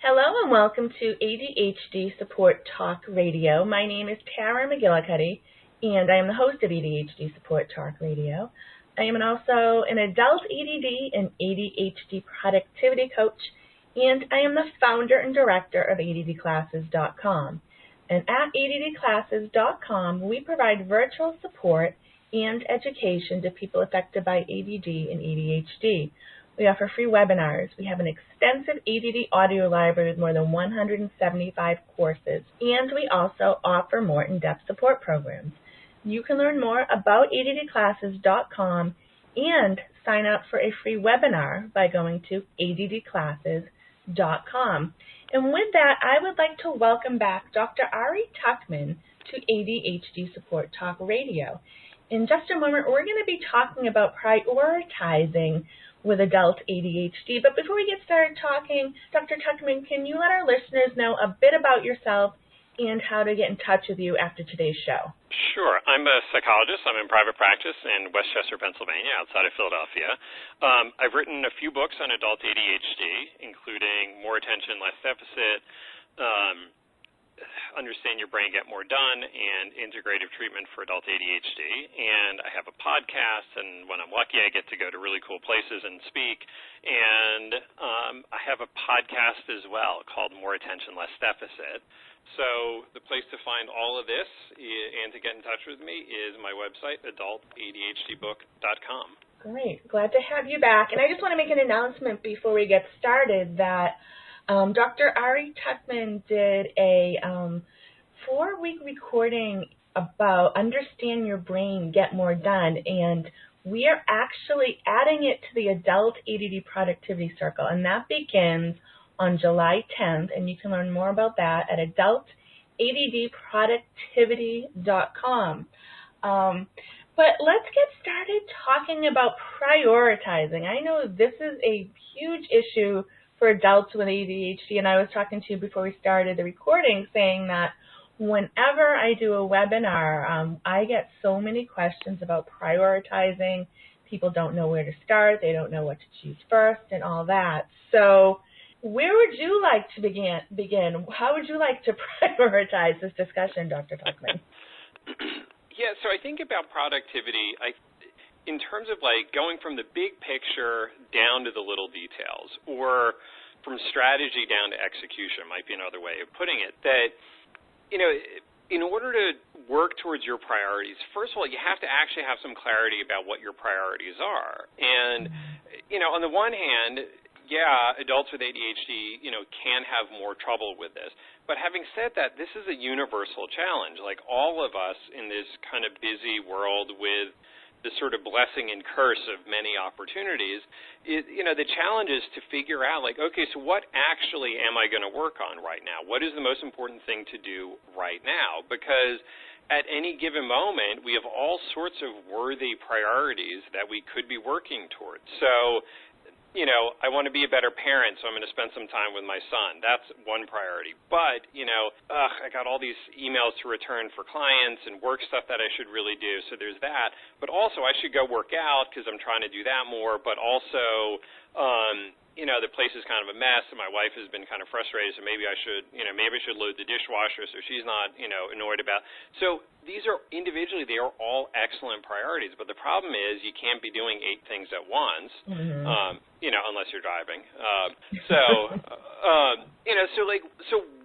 Hello and welcome to ADHD Support Talk Radio. My name is Tara McGillicuddy, and I am the host of ADHD Support Talk Radio. I am also an adult ADD and ADHD productivity coach, and I am the founder and director of ADDclasses.com. And at ADDclasses.com, we provide virtual support and education to people affected by ADD and ADHD. We offer free webinars. We have an extensive ADD audio library with more than 175 courses, and we also offer more in-depth support programs. You can learn more about ADDclasses.com and sign up for a free webinar by going to ADDclasses.com. And with that, I would like to welcome back Dr. Ari Tuckman to ADHD Support Talk Radio. In just a moment, we're going to be talking about prioritizing with adult ADHD. But before we get started talking, Dr. Tuckman, can you let our listeners know a bit about yourself and how to get in touch with you after today's show? Sure. I'm a psychologist. I'm in private practice in Westchester, Pennsylvania, outside of Philadelphia. I've written a few books on adult ADHD, including More Attention, Less Deficit, Understand Your Brain, Get More Done, and Integrative Treatment for Adult ADHD. And I have a podcast, and when I'm lucky, I get to go to really cool places and speak. And I have a podcast as well called More Attention, Less Deficit. So the place to find all of this and to get in touch with me is my website, adultadhdbook.com. Great. Glad to have you back. And I just want to make an announcement before we get started that Dr. Ari Tuckman did a 4-week recording about Understand Your Brain, Get More Done, and we are actually adding it to the Adult ADD Productivity Circle, and that begins on July 10th, and you can learn more about that at adultaddproductivity.com. But let's get started talking about prioritizing. I know this is a huge issue for adults with ADHD, and I was talking to you before we started the recording saying that whenever I do a webinar, I get so many questions about prioritizing. People don't know where to start. They don't know what to choose first and all that. So where would you like to begin? How would you like to prioritize this discussion, Dr. Tuckman? Yeah, so I think about productivity in terms of like going from the big picture down to the little details, or from strategy down to execution might be another way of putting it, that, you know, in order to work towards your priorities, first of all, you have to actually have some clarity about what your priorities are. And, you know, on the one hand, yeah, adults with ADHD, you know, can have more trouble with this. But having said that, this is a universal challenge. Like all of us in this kind of busy world with the sort of blessing and curse of many opportunities, you know, the challenge is to figure out, like, okay, so what actually am I going to work on right now? What is the most important thing to do right now? Because at any given moment, we have all sorts of worthy priorities that we could be working towards. So, you know, I want to be a better parent, so I'm going to spend some time with my son. That's one priority. But, you know, I got all these emails to return for clients and work stuff that I should really do, so there's that. But also I should go work out because I'm trying to do that more. But also, you know, the place is kind of a mess, and my wife has been kind of frustrated, so maybe I should load the dishwasher so she's not, you know, annoyed about. So these are individually, they are all excellent priorities, but the problem is you can't be doing 8 things at once, you know, unless you're driving. You know, so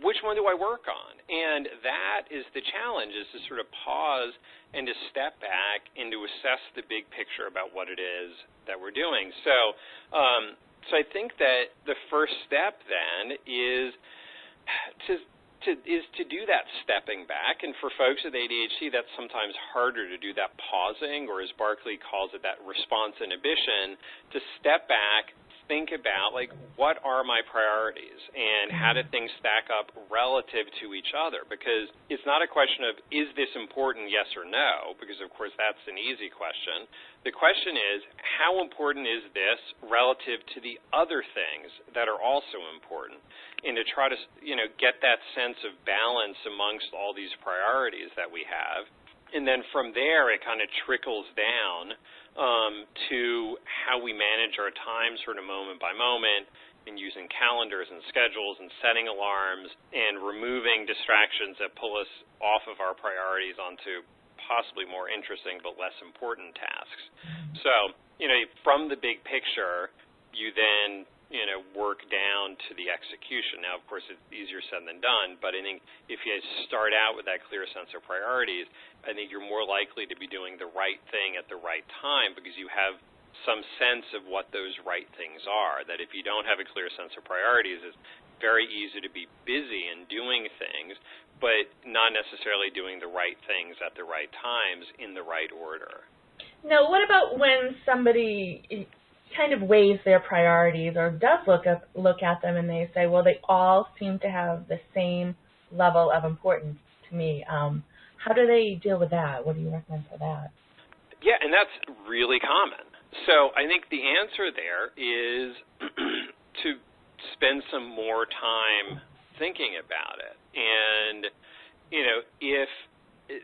which one do I work on? And that is the challenge, is to sort of pause and to step back and to assess the big picture about what it is that we're doing. So I think that the first step then is to do that stepping back. And for folks with ADHD, that's sometimes harder to do that pausing, or as Barkley calls it, that response inhibition, to step back, think about, like, what are my priorities and how do things stack up relative to each other? Because it's not a question of, is this important, yes or no, because, of course, that's an easy question. The question is, how important is this relative to the other things that are also important? And to try to, you know, get that sense of balance amongst all these priorities that we have. And then from there, it kind of trickles down to how we manage our time sort of moment by moment, and using calendars and schedules and setting alarms and removing distractions that pull us off of our priorities onto possibly more interesting but less important tasks. So, from the big picture, you then, work down to the execution. Now, of course, it's easier said than done, but I think if you start out with that clear sense of priorities, I think you're more likely to be doing the right thing at the right time because you have some sense of what those right things are. That if you don't have a clear sense of priorities, it's very easy to be busy and doing things, but not necessarily doing the right things at the right times in the right order. Now, what about when somebody kind of weighs their priorities or does look at them and they say, well, they all seem to have the same level of importance to me. How do they deal with that? What do you recommend for that? Yeah, and that's really common. So I think the answer there is to spend some more time thinking about it. And, if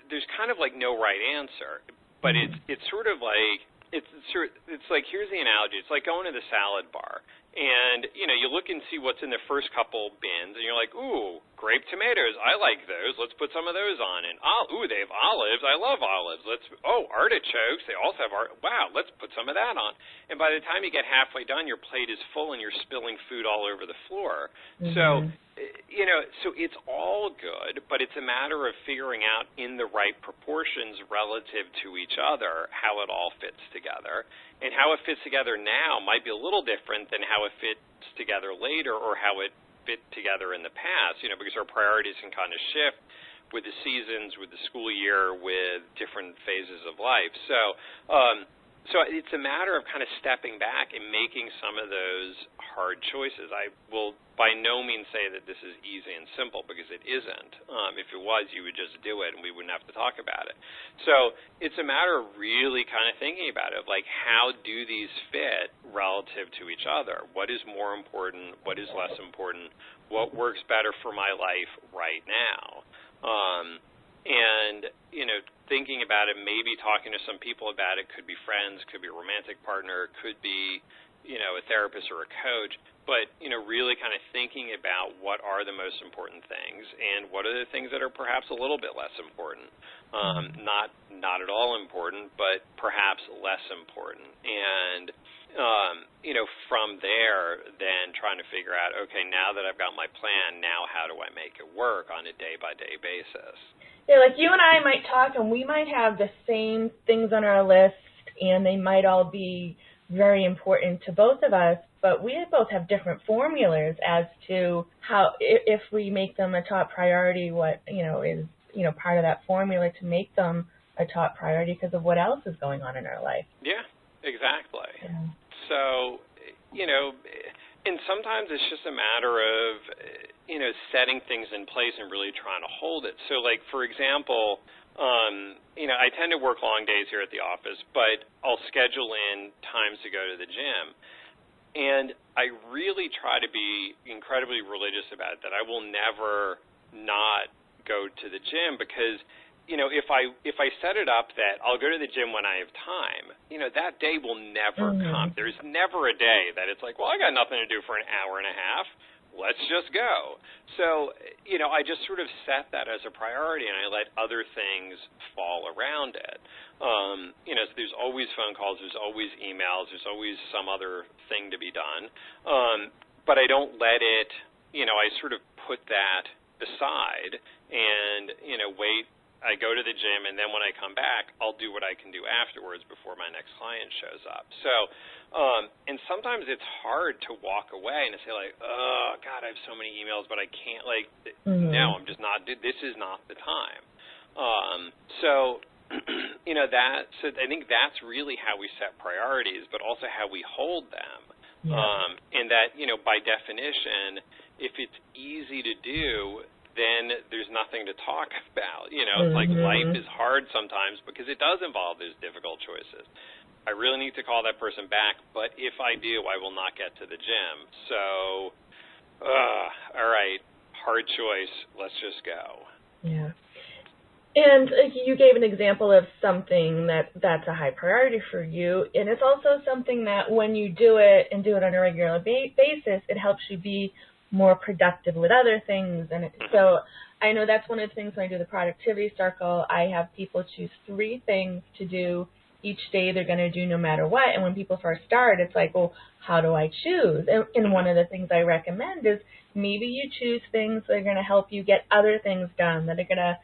there's kind of like no right answer, but it's sort of like, it's like, here's the analogy. It's like going to the salad bar, and, you look and see what's in the first couple bins, and you're like, ooh, grape tomatoes, I like those. Let's put some of those on. And, they have olives. I love olives. Artichokes. They also have wow, let's put some of that on. And by the time you get halfway done, your plate is full, and you're spilling food all over the floor. Mm-hmm. So, so it's all good, but it's a matter of figuring out in the right proportions relative to each other how it all fits together. And how it fits together now might be a little different than how it fits together later or how it fit together in the past, because our priorities can kind of shift with the seasons, with the school year, with different phases of life. So it's a matter of kind of stepping back and making some of those hard choices. I will by no means say that this is easy and simple, because it isn't. If it was, you would just do it and we wouldn't have to talk about it. So it's a matter of really kind of thinking about it, like how do these fit relative to each other? What is more important? What is less important? What works better for my life right now? And, thinking about it, maybe talking to some people about it, could be friends, could be a romantic partner, could be, a therapist or a coach, but, really kind of thinking about what are the most important things and what are the things that are perhaps a little bit less important. Not at all important, but perhaps less important. And, from there, then trying to figure out, okay, now that I've got my plan, now how do I make it work on a day-by-day basis? Yeah, like you and I might talk, and we might have the same things on our list, and they might all be very important to both of us, but we both have different formulas as to how, if we make them a top priority, what, is, part of that formula to make them a top priority because of what else is going on in our life. Yeah, exactly. Yeah. So, and sometimes it's just a matter of, setting things in place and really trying to hold it. So, like, for example, I tend to work long days here at the office, but I'll schedule in times to go to the gym. And I really try to be incredibly religious about it, that I will never not go to the gym, because, if I set it up that I'll go to the gym when I have time, that day will never come. There's never a day that it's like, well, I got nothing to do for an hour and a half. Let's just go. So, I just sort of set that as a priority, and I let other things fall around it. So there's always phone calls, there's always emails, there's always some other thing to be done. But I don't let it, I sort of put that aside and, wait. I go to the gym, and then when I come back, I'll do what I can do afterwards before my next client shows up. So, and sometimes it's hard to walk away and to say, like, oh, God, I have so many emails, but I can't, like, no, I'm just not, this is not the time. So I think that's really how we set priorities, but also how we hold them. Yeah. And that, by definition, if it's easy to do, then there's nothing to talk about. It's like life is hard sometimes because it does involve those difficult choices. I really need to call that person back, but if I do, I will not get to the gym. So, all right, hard choice, let's just go. Yeah. And you gave an example of something that's a high priority for you, and it's also something that when you do it and do it on a regular basis, it helps you be more productive with other things. And so I know that's one of the things when I do the productivity circle, I have people choose 3 things to do each day they're going to do no matter what. And when people first start, it's like, well, how do I choose? And one of the things I recommend is maybe you choose things that are going to help you get other things done, that are going to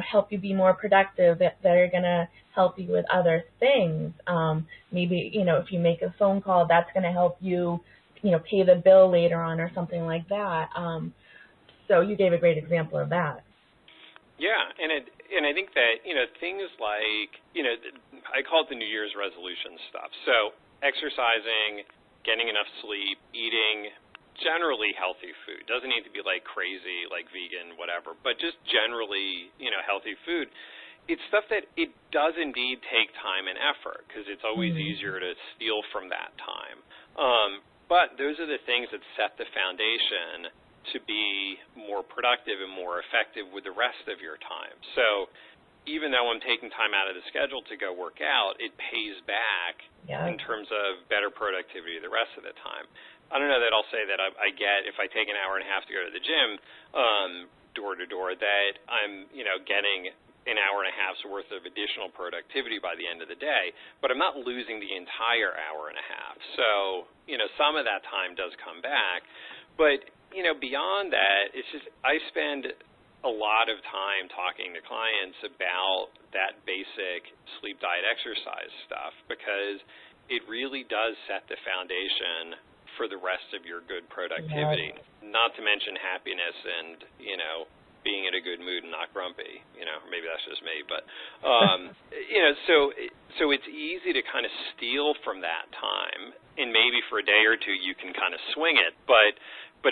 help you be more productive, that are going to help you with other things. Maybe, if you make a phone call, that's going to help you, pay the bill later on or something like that. So you gave a great example of that. Yeah, and I think that, things like, I call it the New Year's resolution stuff. So exercising, getting enough sleep, eating generally healthy food. Doesn't need to be like crazy, like vegan, whatever, but just generally, healthy food. It's stuff that it does indeed take time and effort because it's always easier to steal from that time. But those are the things that set the foundation to be more productive and more effective with the rest of your time. So even though I'm taking time out of the schedule to go work out, it pays back in terms of better productivity the rest of the time. I don't know that I'll say that I get, if I take an hour and a half to go to the gym door to door, that I'm, getting an hour and a half's worth of additional productivity by the end of the day, but I'm not losing the entire hour and a half. So, some of that time does come back. But, beyond that, it's just I spend a lot of time talking to clients about that basic sleep, diet, exercise stuff because it really does set the foundation for the rest of your good productivity, not to mention happiness and, being in a good mood and not grumpy, maybe that's just me, but, so it's easy to kind of steal from that time, and maybe for a day or two you can kind of swing it, but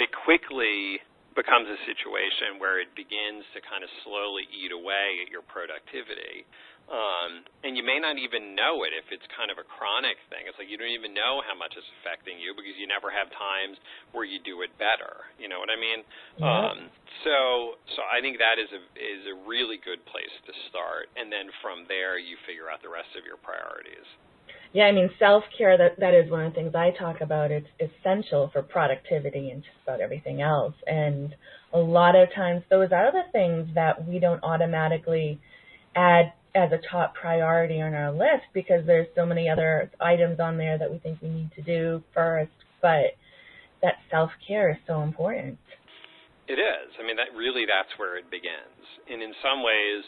it quickly becomes a situation where it begins to kind of slowly eat away at your productivity. And you may not even know it if it's kind of a chronic thing. It's like you don't even know how much it's affecting you because you never have times where you do it better. You know what I mean? So I think that is a really good place to start. And then from there, you figure out the rest of your priorities. Yeah, I mean, self-care, that is one of the things I talk about. It's essential for productivity and just about everything else. And a lot of times those are the things that we don't automatically add as a top priority on our list because there's so many other items on there that we think we need to do first. But that self-care is so important. It is. I mean, that's where it begins. And in some ways,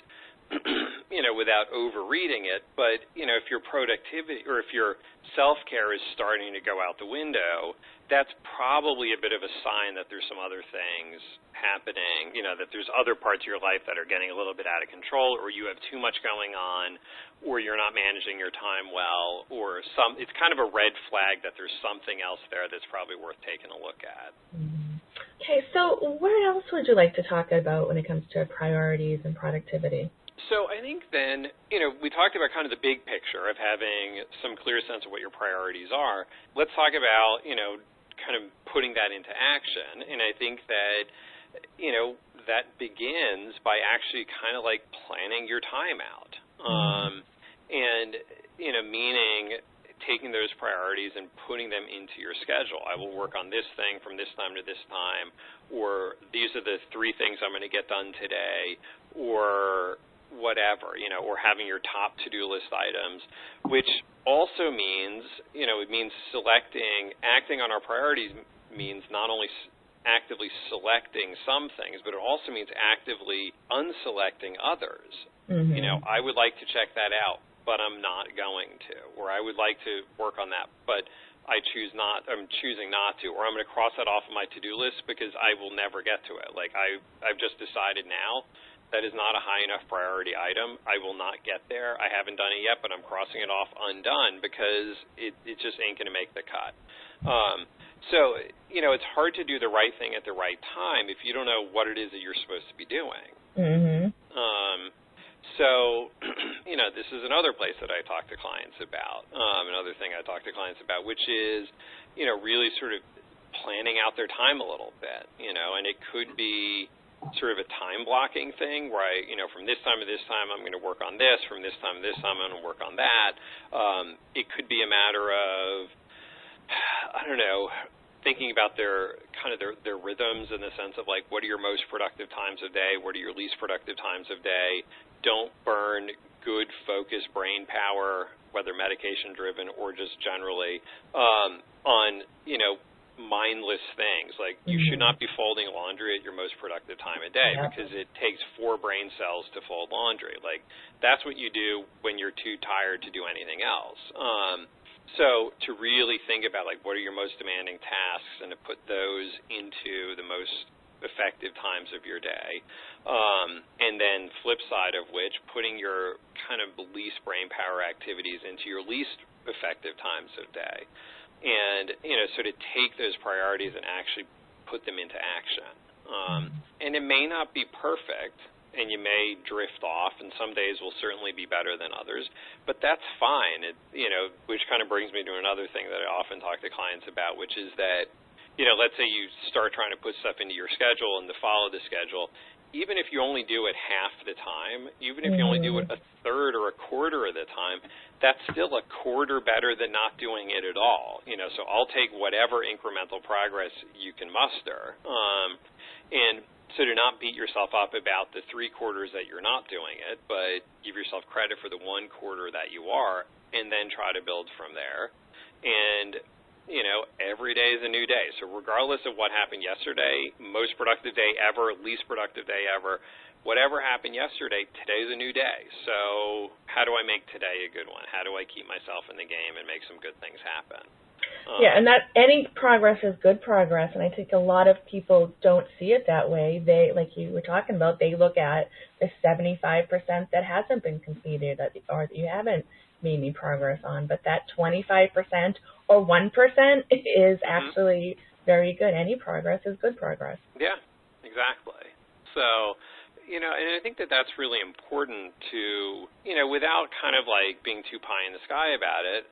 without overreading it, but, if your productivity or if your self-care is starting to go out the window, that's probably a bit of a sign that there's some other things happening, that there's other parts of your life that are getting a little bit out of control, or you have too much going on, or you're not managing your time well, or it's kind of a red flag that there's something else there that's probably worth taking a look at. Okay, so what else would you like to talk about when it comes to priorities and productivity? So I think then, we talked about kind of the big picture of having some clear sense of what your priorities are. Let's talk about, kind of putting that into action. And I think that, that begins by actually kind of like planning your time out. And, meaning taking those priorities and putting them into your schedule. I will work on this thing from this time to this time, or these are the 3 things I'm going to get done today, or whatever, or having your top to-do list items, which also means, it means acting on our priorities means not only actively selecting some things, but it also means actively unselecting others. I would like to check that out, but I'm not going to, or I would like to work on that, but I'm choosing not to, or I'm going to cross that off of my to-do list because I will never get to it. Like I've just decided now that is not a high enough priority item. I will not get there. I haven't done it yet, but I'm crossing it off undone because it just ain't going to make the cut. So, it's hard to do the right thing at the right time if you don't know what it is that you're supposed to be doing. So, this is another place that I talk to clients about, another thing I talk to clients about, which is, really sort of planning out their time a little bit, and it could be sort of a time blocking thing where from this time to this time I'm going to work on this, from this time to this time I'm going to work on that. It could be a matter of, thinking about their rhythms in the sense of like, what are your most productive times of day? What are your least productive times of day? Don't burn good focused brain power, whether medication driven or just generally, on, mindless things. Like you should not be folding laundry at your most productive time of day because it takes 4 brain cells to fold laundry. Like that's what you do when you're too tired to do anything else. So to really think about like what are your most demanding tasks and to put those into the most effective times of your day, and then flip side of which putting your kind of least brain power activities into your least effective times of day, and sort of take those priorities and actually put them into action. And it may not be perfect, and you may drift off, and some days will certainly be better than others, but that's fine. Which kind of brings me to another thing that I often talk to clients about, which is that, let's say you start trying to put stuff into your schedule and to follow the schedule, even if you only do it half the time, even if you only do it a third or a quarter of the time, that's still a quarter better than not doing it at all. So I'll take whatever incremental progress you can muster, and so to not beat yourself up about the 3 quarters that you're not doing it, but give yourself credit for the 1 quarter that you are, and then try to build from there. And, every day is a new day. So regardless of what happened yesterday, most productive day ever, least productive day ever, whatever happened yesterday, today's a new day. So how do I make today a good one? How do I keep myself in the game and make some good things happen? And that any progress is good progress, and I think a lot of people don't see it that way. They, like you were talking about, they look at the 75% that hasn't been completed or that you haven't made any progress on, but that 25% or 1% is actually very good. Any progress is good progress. Yeah, exactly. So, and I think that that's really important to, without kind of like being too pie in the sky about it,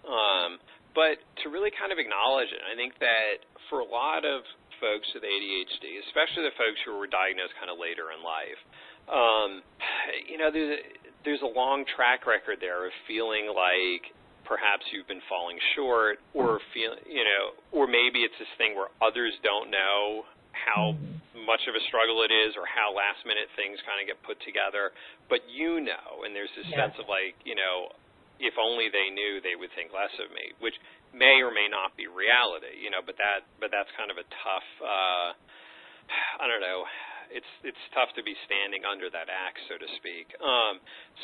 but to really kind of acknowledge it. I think that for a lot of folks with ADHD, especially the folks who were diagnosed kind of later in life, there's a long track record there of feeling like perhaps you've been falling short, or or maybe it's this thing where others don't know how much of a struggle it is or how last minute things kind of get put together, but and there's this sense of like, if only they knew, they would think less of me, which may or may not be reality, but that's kind of a tough, it's tough to be standing under that axe, so to speak.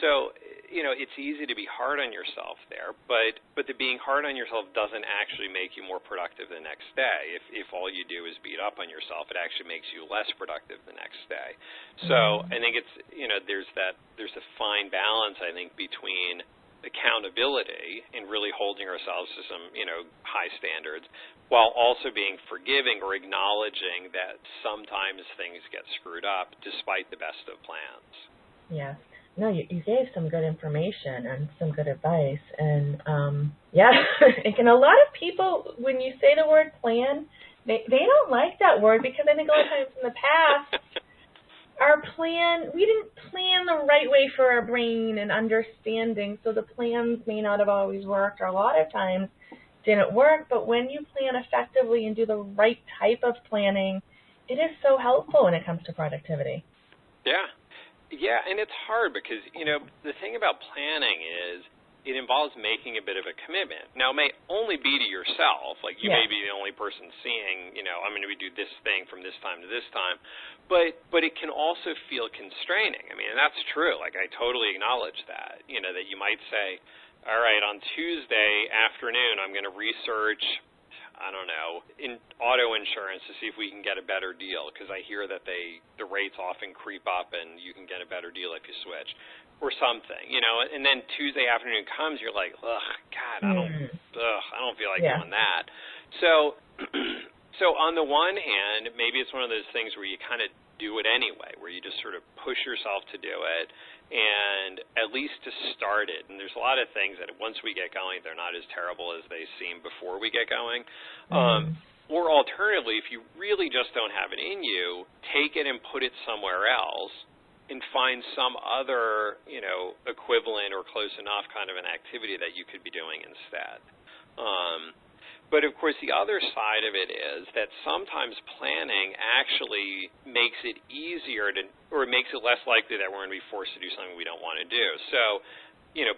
So, it's easy to be hard on yourself there, but the being hard on yourself doesn't actually make you more productive the next day. If all you do is beat up on yourself, it actually makes you less productive the next day. So I think it's, there's a fine balance, I think, between accountability and really holding ourselves to some, high standards, while also being forgiving or acknowledging that sometimes things get screwed up despite the best of plans. Yeah. No, you gave some good information and some good advice. And, and a lot of people, when you say the word plan, they don't like that word because I think a lot of times in the past, we didn't plan the right way for our brain and understanding, so the plans may not have always worked, or a lot of times didn't work. But when you plan effectively and do the right type of planning, it is so helpful when it comes to productivity. Yeah, and it's hard because, the thing about planning is it involves making a bit of a commitment. Now, it may only be to yourself. Like, you may be the only person seeing, I'm going to do this thing from this time to this time. But it can also feel constraining. I mean, and that's true. Like, I totally acknowledge that, that you might say, all right, on Tuesday afternoon, I'm going to research, in auto insurance to see if we can get a better deal, because I hear that the rates often creep up and you can get a better deal if you switch, or something, and then Tuesday afternoon comes, you're like, God, I don't feel like doing that. So on the one hand, maybe it's one of those things where you kind of do it anyway, where you just sort of push yourself to do it, and at least to start it. And there's a lot of things that once we get going, they're not as terrible as they seem before we get going. Or alternatively, if you really just don't have it in you, take it and put it somewhere else and find some other, equivalent or close enough kind of an activity that you could be doing instead. But, of course, the other side of it is that sometimes planning actually makes it easier or makes it less likely that we're going to be forced to do something we don't want to do. So,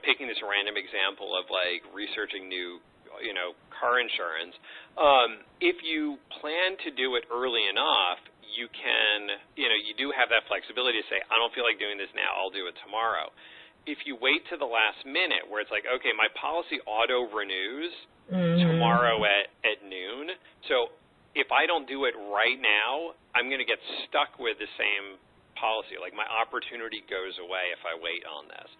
picking this random example of, researching new car insurance, if you plan to do it early enough, you can, you do have that flexibility to say, I don't feel like doing this now, I'll do it tomorrow. If you wait to the last minute where it's like, okay, my policy auto-renews tomorrow at noon, so if I don't do it right now, I'm going to get stuck with the same policy. Like my opportunity goes away if I wait on this.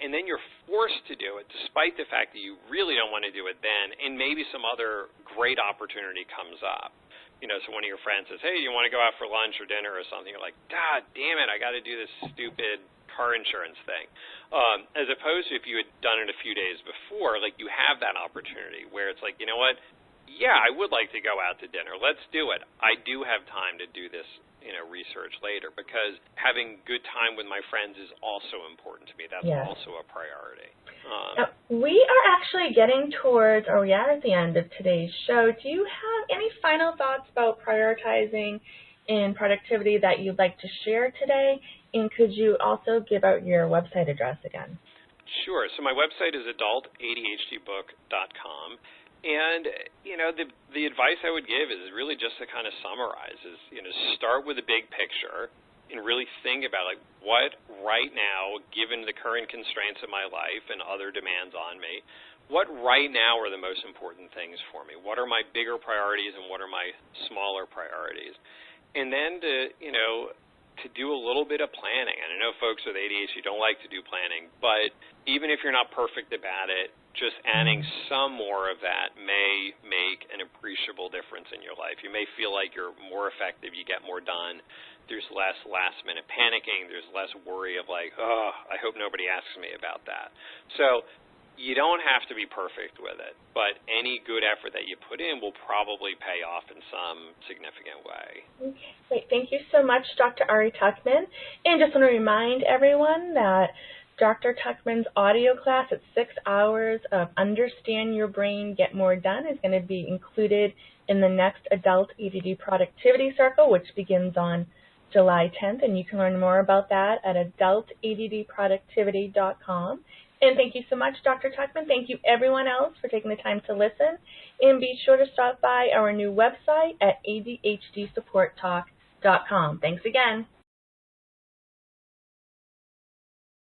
And then you're forced to do it despite the fact that you really don't want to do it then, and maybe some other great opportunity comes up. So one of your friends says, hey, you want to go out for lunch or dinner or something? You're like, God damn it, I got to do this stupid car insurance thing. As opposed to if you had done it a few days before, you have that opportunity where it's like, you know what? Yeah, I would like to go out to dinner. Let's do it. I do have time to do this research later, because having good time with my friends is also important to me. That's also a priority. We are actually getting towards, or we are at the end of today's show. Do you have any final thoughts about prioritizing in productivity that you'd like to share today? And could you also give out your website address again? Sure. So my website is adultadhdbook.com. And, the advice I would give is really just to kind of summarize is, start with the big picture and really think about, what right now, given the current constraints of my life and other demands on me, what right now are the most important things for me? What are my bigger priorities and what are my smaller priorities? And then to do a little bit of planning. And I know folks with ADHD don't like to do planning, but even if you're not perfect about it, just adding some more of that may make an appreciable difference in your life. You may feel like you're more effective, you get more done, there's less last-minute panicking, there's less worry of I hope nobody asks me about that. So you don't have to be perfect with it, but any good effort that you put in will probably pay off in some significant way. Okay, great. Thank you so much, Dr. Ari Tuckman. And just want to remind everyone that Dr. Tuckman's audio class at 6 hours of Understand Your Brain, Get More Done is going to be included in the next Adult ADD Productivity Circle, which begins on July 10th, and you can learn more about that at adultaddproductivity.com. And thank you so much, Dr. Tuckman. Thank you, everyone else, for taking the time to listen. And be sure to stop by our new website at ADHDSupportTalk.com. Thanks again.